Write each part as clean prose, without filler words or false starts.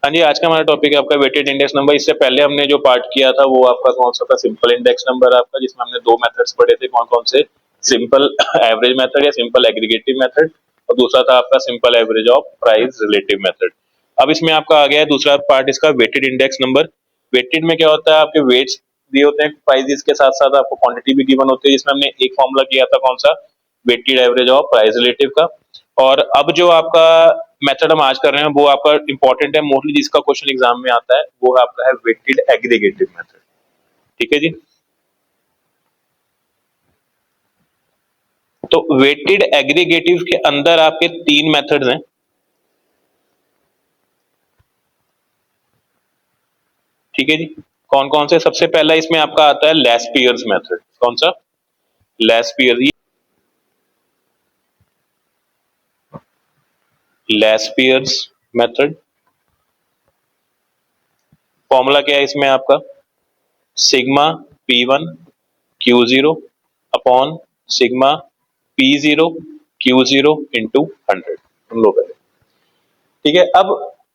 हाँ जी, आज का हमारा टॉपिक है आपका वेटेड इंडेक्स नंबर। इससे पहले हमने जो पार्ट किया था वो आपका कौन सा था, सिंपल इंडेक्स नंबर आपका, जिसमें हमने दो मेथड्स पढ़े थे। कौन कौन से? सिंपल एवरेज मेथड या सिंपल एग्रीगेटिव मेथड, और दूसरा था आपका simple average of price relative method. अब इसमें आपका आ गया है दूसरा पार्ट इसका, वेटेड इंडेक्स नंबर। वेटेड में क्या होता है, आपके वेट्स दिए होते हैं प्राइजेस के साथ साथ आपको क्वांटिटी भी गिवन होती है, जिसमें हमने एक फॉर्मूला किया था कौन सा, weighted average of price relative का। और अब जो आपका मेथड हम आज कर रहे हैं वो आपका इंपॉर्टेंट है, मोस्टली जिसका क्वेश्चन एग्जाम में आता है वो आपका है वेटेड एग्रीगेटिव मेथड। ठीक है जी। तो वेटेड एग्रीगेटिव के अंदर आपके तीन मेथड्स हैं। ठीक है जी। कौन कौन से? सबसे पहला इसमें आपका आता है लेस्पियर्स मेथड। कौन सा? Laspeyres Laspeyres method. फॉर्मूला क्या है इसमें आपका, sigma P1 Q0 upon sigma P0 Q0 into 100। सुन लो पहले। ठीक है। अब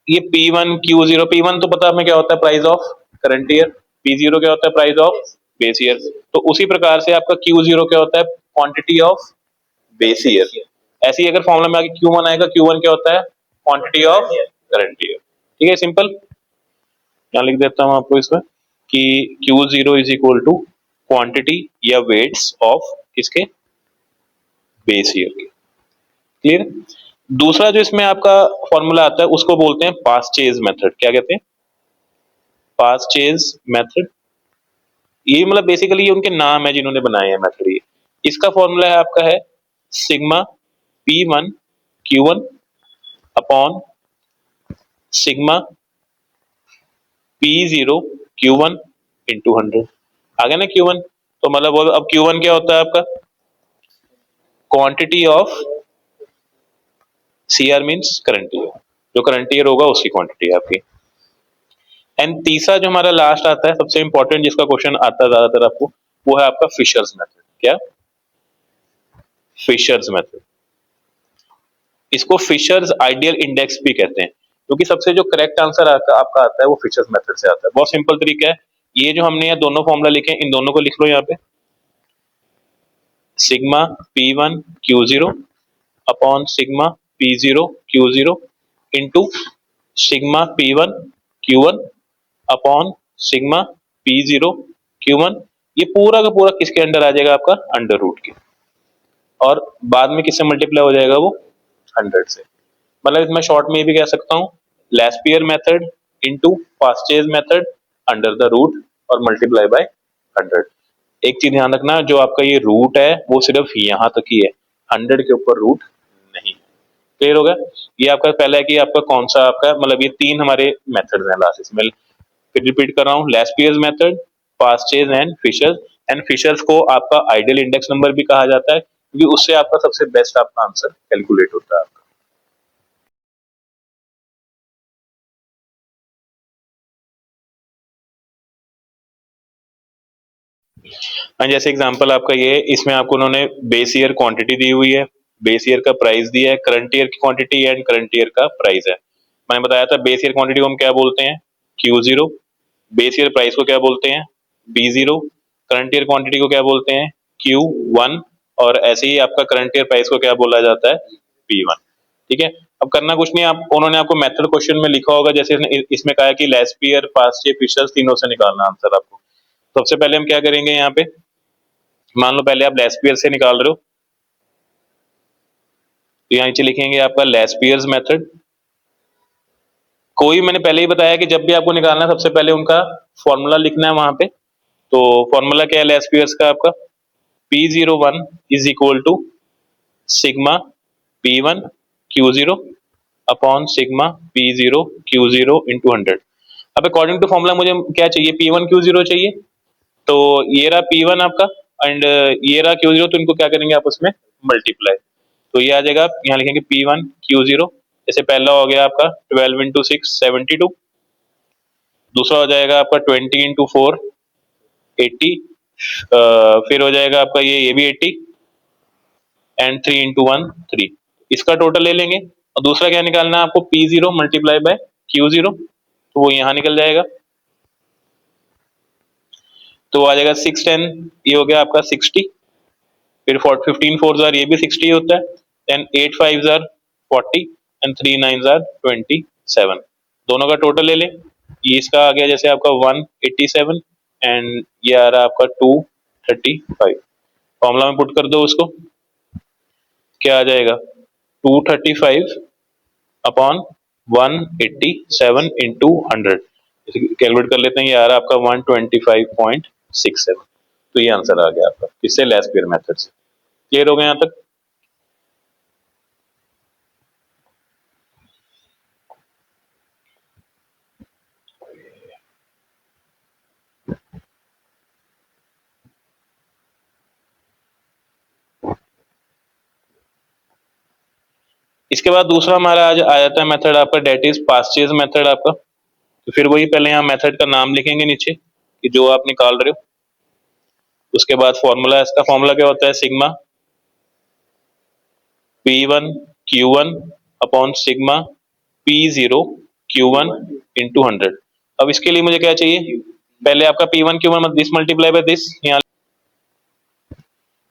ये P1 Q0, P1 तो पता हमें क्या होता है, price of current year. P0 क्या होता है, प्राइस ऑफ बेस ईयर। तो उसी प्रकार से आपका Q0 क्या होता है, क्वांटिटी ऑफ बेस ईयर। ऐसे ही अगर फॉर्मूला में आगे Q1 आएगा, Q1 क्या होता है, क्वांटिटी ऑफ करंट ईयर। ठीक है, सिंपल। यहाँ लिख देता हूं आपको इसमें कि Q0 is equal to quantity या वेट्स ऑफ किसके, बेस ईयर के। क्लियर। दूसरा जो इसमें आपका फॉर्मूला आता है उसको बोलते हैं पास्चेज मेथड। क्या कहते हैं? Paasche's method. ये मतलब बेसिकली ये उनके नाम है जिन्होंने बनाए हैं मेथड। ये इसका फॉर्मूला है आपका है sigma P1 Q1 upon sigma P0 Q1 into 100। आ गया ना Q1? तो मतलब वो अब Q1 क्या होता है आपका, quantity of CR means current year. जो करंट ईयर होगा उसकी क्वांटिटी है आपकी। एंड तीसरा जो हमारा लास्ट आता है, सबसे इंपॉर्टेंट जिसका क्वेश्चन आता है ज्यादातर आपको, वो है आपका फिशर्स मेथड। क्या? Fisher's method. इसको फिशर्स आइडियल इंडेक्स भी कहते हैं, क्योंकि सबसे जो करेक्ट आंसर आपका आता है वो फिशर्स मेथड से आता है। बहुत सिंपल तरीका है। ये जो हमने यहाँ दोनों फॉर्मूला लिखे हैं, इन दोनों को लिख लो यहाँ पे। Sigma P1 Q0 upon sigma P0 Q0 into sigma P1 Q1 upon sigma P0 Q1। ये पूरा का पूरा किसके अंडर आ जाएगा, आपका अंडर रूट के। और बाद में किससे मल्टीप्लाई हो जाएगा वो, 100 से। मतलब इसमें शॉर्ट में ये भी कह सकता हूँ, Laspeyres method into Paasche's method under the root और मल्टीप्लाई बाय 100। एक चीज ध्यान रखना, जो आपका ये रूट है वो सिर्फ यहाँ तक ही है, 100 के ऊपर रूट नहीं। क्लियर होगा? ये आपका पहला है कि आपका कौन सा आपका, मतलब ये तीन हमारे मेथड्स हैं लास्ट इसमें। फिर रिपीट कर रहा हूँ, Laspeyres method, Paasche's and Fisher's. And Fisher's को आपका आइडियल इंडेक्स नंबर भी कहा जाता है, क्योंकि उससे आपका सबसे बेस्ट आपका आंसर कैलकुलेट होता है आपका। हाँ, जैसे एग्जांपल आपका ये है, इसमें आपको उन्होंने बेस ईयर क्वांटिटी दी हुई है, बेस ईयर का प्राइस दिया है, करंट ईयर की क्वांटिटी एंड करंट ईयर का प्राइस है। मैंने बताया था बेस ईयर क्वांटिटी को हम क्या बोलते हैं, Q0। बेस ईयर प्राइस को क्या बोलते हैं, B0। करंट ईयर क्वांटिटी को क्या बोलते हैं, Q1। और ऐसे ही आपका करंट ईयर प्राइस को क्या बोला जाता है, P1। ठीक है। अब करना कुछ नहीं, आप उन्होंने आपको मेथड क्वेश्चन में लिखा होगा, जैसे इसमें कहा है कि लेस्पियर, पास्चे, फिशर्स तीनों से निकालना आंसर आपको। सबसे पहले हम क्या करेंगे यहाँ पे, मान लो पहले आप लेस्पियर से निकाल रहे हो, तो यहाँ नीचे लिखेंगे आपका लेस्पियर्स मेथड। कोई, मैंने पहले ही बताया कि जब भी आपको निकालना है सबसे पहले उनका फॉर्मूला लिखना है वहां पे। तो फॉर्मूला क्या है लेस्पियर्स का आपका, P01 is equal to sigma P1 Q0 upon sigma P0 Q0 into 100। अब अकॉर्डिंग टू फॉर्मूला मुझे क्या चाहिए, P1 Q0 चाहिए। तो ये रहा P1 आपका एंड ये रहा Q0, तो इनको क्या करेंगे आपस में मल्टीप्लाई। तो ये आ जाएगा, यहाँ लिखेंगे P1 Q0। जैसे पहला हो गया आपका 12 इंटू 6 72। दूसरा हो जाएगा आपका 20 इंटू 4 80। फिर हो जाएगा आपका ये भी 80 एंड 3 इंटू 1 3। इसका टोटल ले लेंगे। और दूसरा क्या निकालना है आपको, P0 मल्टीप्लाई बाय Q0। तो वो यहाँ निकल जाएगा, तो आ जाएगा 6 10, ये हो गया आपका 60, फिर 15 4 जार ये भी 60 होता है, देन 8 5 जार 40 एंड 3 9 जार 27, दोनों का टोटल ले लें। ये इसका आ गया जैसे आपका 187 एंड ये आ रहा है आपका 235, फॉर्मूला में पुट कर दो उसको, क्या आ जाएगा 235 अपॉन 187 इंटू 100, कैलकुलेट कर लेते हैं, ये आ रहा है आपका 125.67, तो ये आंसर आ गया आपका किससे, लेस्पियर मेथड से। क्लियर हो गया यहाँ तक? इसके बाद दूसरा हमारा आज आ जाता है मेथड आपका, that is Paasche's method आपका। तो फिर वही पहले यहाँ मेथड का नाम लिखेंगे नीचे कि जो आप निकाल रहे हो, उसके बाद फॉर्मूला, इसका फॉर्मूला क्या होता है, sigma P1 Q1 upon sigma P0 Q1 into 100। अब इसके लिए मुझे क्या चाहिए, पहले आपका P1 Q1 this multiply by this, यहाँ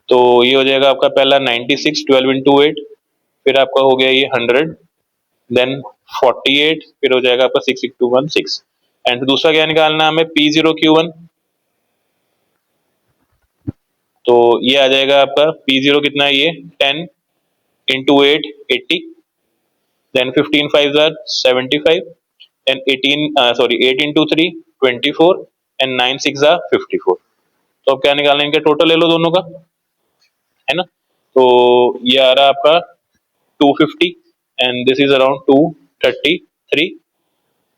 तो ये हो जाएगा आपका पहला 96 12 इंटू 8, फिर आपका हो गया ये 100, देन 48, फिर हो जाएगा आपका 6 इंटू 1 6, एंड दूसरा क्या निकालना है हमें, P0 Q1, तो ये आ जाएगा आपका P0 कितना है, ये 10 इंटू 8 80, देन 15 5 जार 75, देन 8 इंटू 3 24 एंड 9 6 जार 54, तो अब क्या निकालना है, इनका टोटल ले लो दोनों का, है ना, तो ये आ रहा है आपका 250 एंड दिस इज अराउंड 233,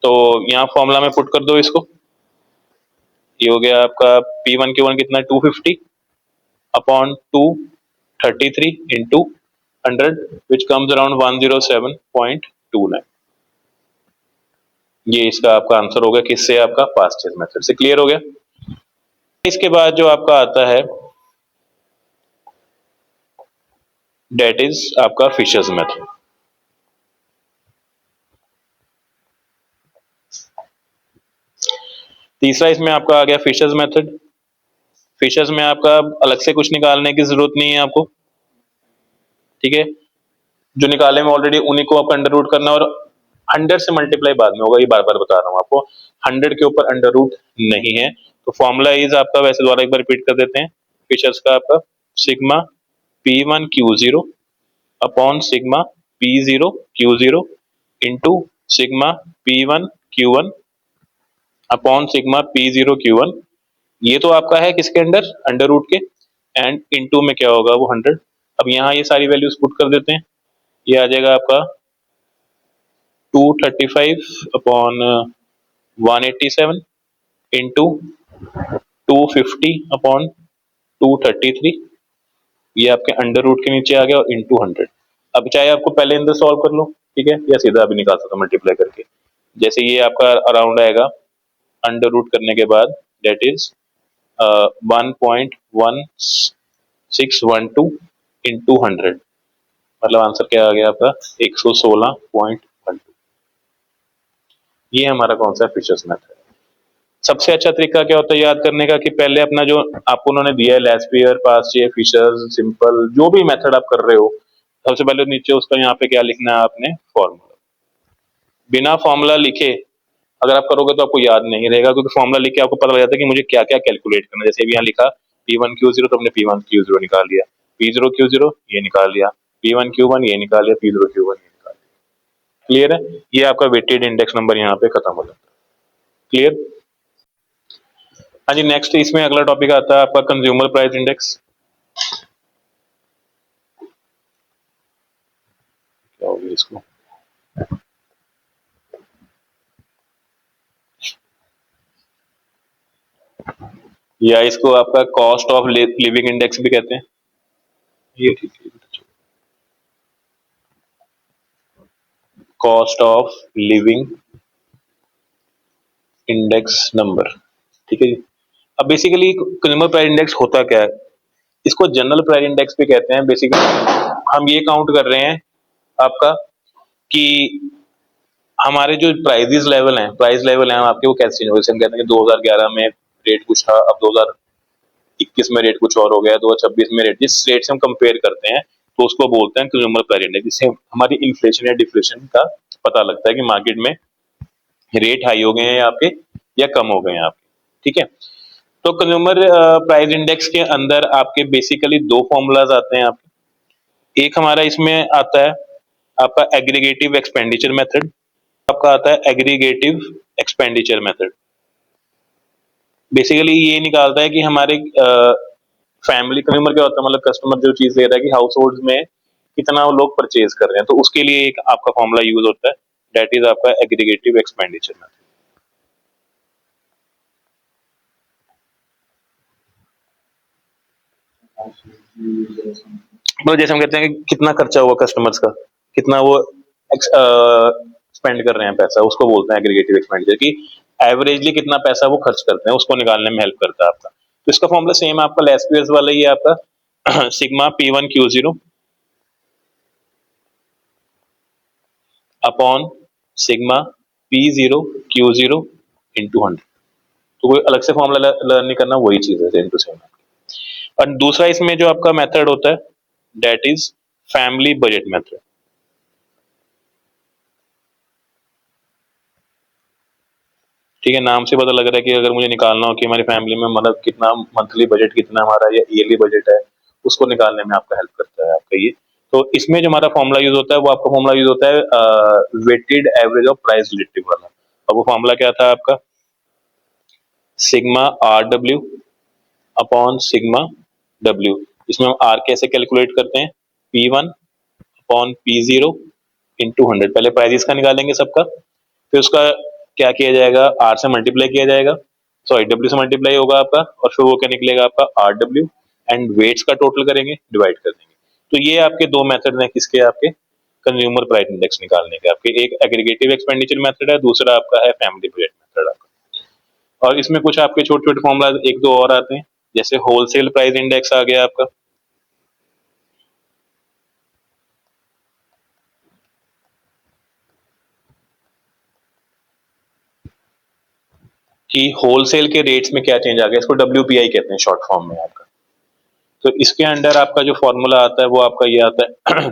तो यहाँ फॉर्मूला में पुट कर दो इसको, ये हो गया आपका P1 Q1 कितना, 250 upon 233 into 100 which comes around 107.29, ये इसका आपका आंसर होगा किससे, आपका पास्ट टेंस मेथड से। क्लियर हो गया? इसके बाद जो आपका आता है डेट इज आपका फिशर्स मेथड। तीसरा इसमें आपका आ गया फिशर्स मेथड। फिशर्स में आपका अलग से कुछ निकालने की जरूरत नहीं है आपको, ठीक है, जो निकाले में ऑलरेडी उन्हीं को आपको अंडर रूट करना, और 100 से मल्टीप्लाई बाद में होगा, ये बार बार बता रहा हूँ आपको, 100 के ऊपर अंडर रूट नहीं है। तो फॉर्मूला इज आपका, वैसे दोबारा एक बार रिपीट कर देते हैं, फिशर्स का आपका sigma P1 Q0 upon sigma P0 Q0 into sigma P1 Q1 upon sigma P0 Q1, ये तो आपका है किसके अंडर, अंडर रूट के, एंड इनटू में क्या होगा वो 100। अब यहाँ ये सारी वैल्यूज पुट कर देते हैं, ये आ जाएगा आपका 235 अपॉन 187 इंटू 250 अपॉन 233, ये आपके अंडर रूट के नीचे आ गया, और इंटू 100। अब चाहे आपको पहले अंदर सॉल्व कर लो, ठीक है, या सीधा अभी निकाल सकते हो मल्टीप्लाई करके, जैसे ये आपका अराउंड आएगा अंडर रूट करने के बाद, डेट इज 1.1612 इंटू 100, मतलब आंसर क्या आ गया आपका 116.12। ये हमारा कौन सा फिशर्स मेथड है। सबसे अच्छा तरीका क्या होता है याद करने का, कि पहले अपना जो आपको उन्होंने दिया है लेस्पियर, पास्टियर, फिशर्स, सिंपल, जो भी मेथड आप कर रहे हो, सबसे पहले नीचे उसका यहाँ पे क्या लिखना है आपने, फॉर्मूला। बिना फॉर्मूला लिखे अगर आप करोगे तो आपको याद नहीं रहेगा, क्योंकि फॉर्मूला लिख के आपको पता लग जाता है कि मुझे क्या क्या कैलकुलेट करना है। जैसे अभी यहाँ लिखा P1 Q0, तो हमने P1 Q0 निकाल लिया, P0 Q0 ये निकाल लिया, P1 Q1 ये निकाल लिया, P0 Q1 ये निकाल लिया। क्लियर है? ये आपका वेटेड इंडेक्स नंबर यहाँ पे खत्म हो जाता है। क्लियर? हाँ जी, नेक्स्ट इसमें अगला टॉपिक आता है आपका कंज्यूमर प्राइस इंडेक्स। क्या होगी इसको, या इसको आपका कॉस्ट ऑफ लिविंग इंडेक्स भी कहते हैं। ये ठीक है, cost of living index number, ठीक है जी। अब बेसिकली कंज्यूमर प्राइस इंडेक्स होता क्या है, इसको जनरल प्राइस इंडेक्स भी कहते हैं। बेसिकली हम ये काउंट कर रहे हैं आपका कि हमारे जो प्राइस लेवल हैं आपके वो कैसे चेंज हो गए? जैसे हम कहते हैं कि 2011 में रेट कुछ था, अब 2021 में रेट कुछ और हो गया, 2026 में रेट, जिस रेट से हम कंपेयर करते हैं तो उसको बोलते हैं कंज्यूमर प्राइस इंडेक्स, जिससे हमारी इन्फ्लेशन या डिफ्लेशन का पता लगता है कि मार्केट में रेट हाई हो गए हैं आपके या कम हो गए हैं आपके। ठीक है, तो कंज्यूमर प्राइस इंडेक्स के अंदर आपके बेसिकली दो फॉर्मूलाज आते हैं आपके। एक हमारा इसमें आता है आपका एग्रीगेटिव एक्सपेंडिचर मेथड, आपका आता है एग्रीगेटिव एक्सपेंडिचर मेथड। बेसिकली ये निकालता है कि हमारे फैमिली कंज्यूमर क्या होता है, मतलब कस्टमर जो चीज ले रहा है कि हाउस होल्ड में कितना वो लोग परचेज कर रहे हैं, तो उसके लिए एक आपका फॉर्मूला यूज होता है, दैट इज आपका एग्रीगेटिव एक्सपेंडिचर मेथड। तो जैसे हम कहते हैं कि कितना खर्चा हुआ कस्टमर्स का, कितना वो स्पेंड कर रहे हैं पैसा, उसको बोलते हैं एग्रीगेटिव एक्सपेंडिचर, कि एवरेजली कितना पैसा वो खर्च करते हैं उसको निकालने में हेल्प करता है आपका। तो इसका फॉर्मूला सेम आपका लेस पीएस वाला ही है आपका sigma P1Q0 upon sigma P0Q0 into 100। तो कोई अलग से फॉर्मूला लर्न नहीं करना, वही चीज है सेम टू सेम। और दूसरा इसमें जो आपका मेथड होता है that is family budget method. ठीक है, नाम से पता लग रहा है कि अगर मुझे निकालना हो कि हमारी फैमिली में मतलब कितना मंथली बजट कितना हमारा या ईयरली बजट है, उसको निकालने में आपका हेल्प करता है आपका ये। तो इसमें जो हमारा फॉर्मूला यूज होता है वो आपका फॉर्मूला यूज होता है weighted average of price relative वाला। और वो फॉर्मूला क्या था आपका, sigma RW upon sigma W। इसमें हम R कैसे कैलकुलेट करते हैं, P1 अपॉन P0 इंटू 100। पहले प्राइजेस का निकालेंगे सबका, फिर उसका क्या किया जाएगा, R से मल्टीप्लाई किया जाएगा, सॉरी W से मल्टीप्लाई होगा आपका, और फिर वो क्या निकलेगा आपका RW, एंड वेट्स का टोटल करेंगे, डिवाइड कर देंगे। तो ये आपके दो मेथड हैं किसके, आपके कंज्यूमर प्राइस इंडेक्स निकालने के आपके। एक एग्रीगेटिव एक्सपेंडिचर मेथड है, दूसरा आपका है फैमिली बजट मेथड आपका। और इसमें कुछ आपके छोटे छोटे फॉर्मूला एक दो और आते हैं, जैसे होलसेल प्राइस इंडेक्स आ गया आपका, कि होलसेल के रेट्स में क्या चेंज आ गया, इसको WPI कहते हैं शॉर्ट फॉर्म में आपका। तो इसके अंडर आपका जो फॉर्मूला आता है वो आपका ये आता है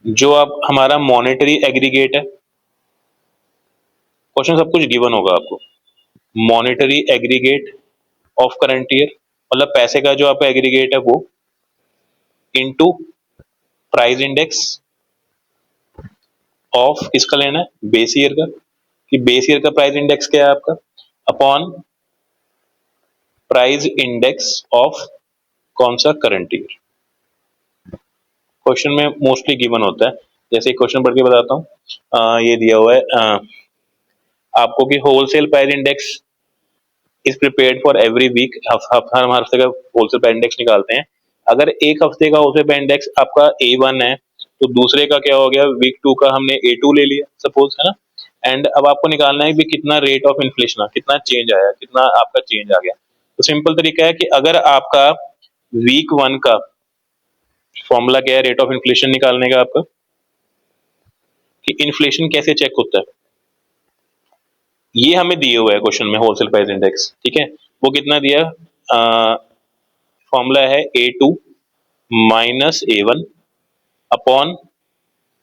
जो आप हमारा मॉनेटरी एग्रीगेट है, क्वेश्चन सब कुछ गिवन होगा आपको। Monetary aggregate of current year, मतलब पैसे का जो आपका एग्रीगेट है वो, इनटू प्राइस इंडेक्स ऑफ, किसका लेना है, बेस ईयर का, कि बेस ईयर का प्राइस इंडेक्स क्या है आपका, अपॉन प्राइस इंडेक्स ऑफ कौन सा, करंट ईयर। क्वेश्चन में मोस्टली गिवन होता है। जैसे क्वेश्चन पढ़ के बताता हूँ, ये दिया हुआ है आपको कि wholesale price index is prepared for every week. हर हफ्ते का होलसेल प्राइस इंडेक्स निकालते हैं। अगर एक हफ्ते का होलसेल प्राइस इंडेक्स आपका A1 है, तो दूसरे का क्या हो गया, वीक 2 का हमने A2 ले लिया सपोज, है ना। एंड अब आपको निकालना है कि कितना रेट ऑफ इन्फ्लेशन, कितना चेंज आया, कितना आपका चेंज आ गया। तो सिंपल तरीका है कि अगर आपका वीक 1 का फॉर्मूला क्या है रेट ऑफ इन्फ्लेशन निकालने का आपका, कि इन्फ्लेशन कैसे चेक होता है, ये हमें दिए हुआ है क्वेश्चन में होलसेल प्राइस इंडेक्स। ठीक है, वो कितना दिया, फॉर्मूला है A2 minus A1 upon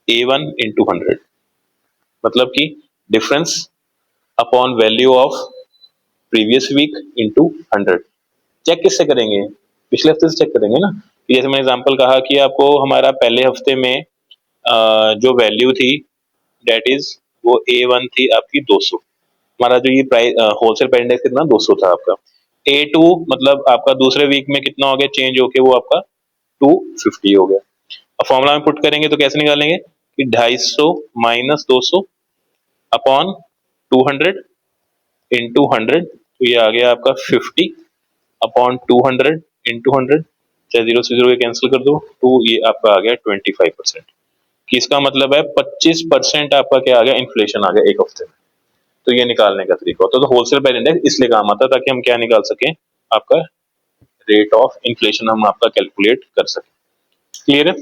A1 into 100, मतलब कि difference upon value of previous week into 100। Check किससे करेंगे, पिछले हफ्ते से चेक करेंगे ना। जैसे मैंने एग्जांपल कहा कि आपको हमारा पहले हफ्ते में जो वैल्यू थी डेट इज वो A1 थी आपकी 200, हमारा जो ये प्राइस होलसेल प्राइस इंडेक्स कितना 200 था आपका। A2 मतलब आपका दूसरे वीक में कितना हो गया चेंज होके, वो आपका 250 हो गया। अब फॉर्मूला में पुट करेंगे तो कैसे निकालेंगे कि 250 माइनस 200 अपॉन 200 इंटू 100, तो ये आ गया आपका 50 अपॉन 200 इंटू 100, चाहे जीरो से जीरो कैंसिल कर दो, तो ये आपका आ गया 25%, कि इसका मतलब है 25% आपका क्या आ गया, इन्फ्लेशन आ गया एक हफ्ते में। तो ये निकालने का तरीका होता है। तो होलसेल प्राइस इंडेक्स इसलिए काम आता है ताकि हम क्या निकाल सकें, आपका रेट ऑफ इन्फ्लेशन हम आपका कैलकुलेट कर सकें। क्लियर है।